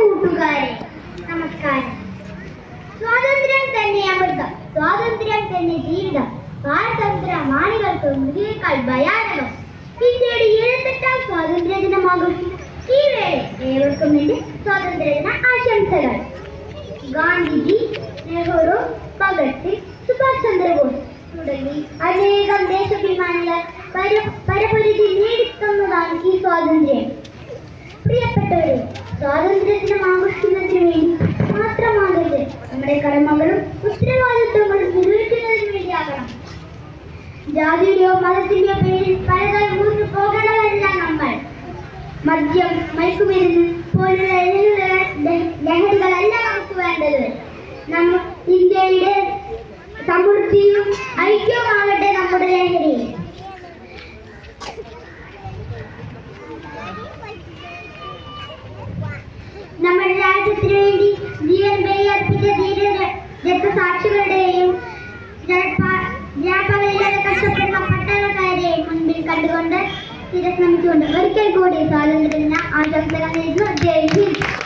കൂട്ടുകാരെ നമസ്കാരം. സ്വാതന്ത്ര്യം തന്നെ അമൃതം, സ്വാതന്ത്ര്യം തന്നെ ജീവിതം, സ്വാതന്ത്ര്യ മാണികൾക്ക് മൃഗേക്കാൾ ഭയാനകം. ഇന്ത്യയുടെ 78ാം സ്വാതന്ത്ര്യ ദിനം ആഘോഷിക്കുന്ന ഈ വേള ഏവർക്കും വേണ്ടി സ്വാതന്ത്ര്യ ദിന ആശംസകൾ. ഗാന്ധിജി, നെഹ്റു, ഭഗത് സിംഗ്, സുഭാഷ് ചന്ദ്രബോസ് തുടങ്ങി അനേകം ദേശാഭിമാനികൾ പരപരിധി നേടിത്തന്നതാണ് ഈ സ്വാതന്ത്ര്യം. പ്രിയപ്പെട്ടവരെ, സ്വാതന്ത്ര്യ ദിനം ആഘോഷിക്കുന്നതിന് വേണ്ടി മാത്രമാകരുത്, നമ്മുടെ കടമകളും ഉത്തരവാദിത്വങ്ങളും നിർവഹിക്കുന്നതിന് വേണ്ടിയാകണം. ജാതിയുടെയോ മതത്തിന്റെയോ പേരിൽ പലതായി മുറിഞ്ഞു പോകേണ്ടവരല്ല നമ്മൾ. മദ്യം, മയക്കുമരുന്ന് പോലുള്ള ലഹരികളല്ല നമുക്ക് വേണ്ടത്. ഇന്ത്യയുടെ സമൃദ്ധിയും ഐക്യവുമാകട്ടെ നമ്മുടെ ലഹരി. നമ്മുടെ രാജ്യത്തിന് വേണ്ടി ജീവൻ ബലിയർപ്പിച്ച ധീര രക്തസാക്ഷികളുടെയും രാപ്പകലില്ലാതെ കഷ്ടപ്പെടുന്ന പട്ടാളക്കാരെയും മുൻപിൽ കണ്ടുകൊണ്ട് സ്ഥിരശ്രമിച്ചുകൊണ്ട് ഒരിക്കൽ കൂടി സ്വാതന്ത്ര്യ ദിന ആശംസകൾ നേരുന്നു. ജയ് ഹിന്ദ്.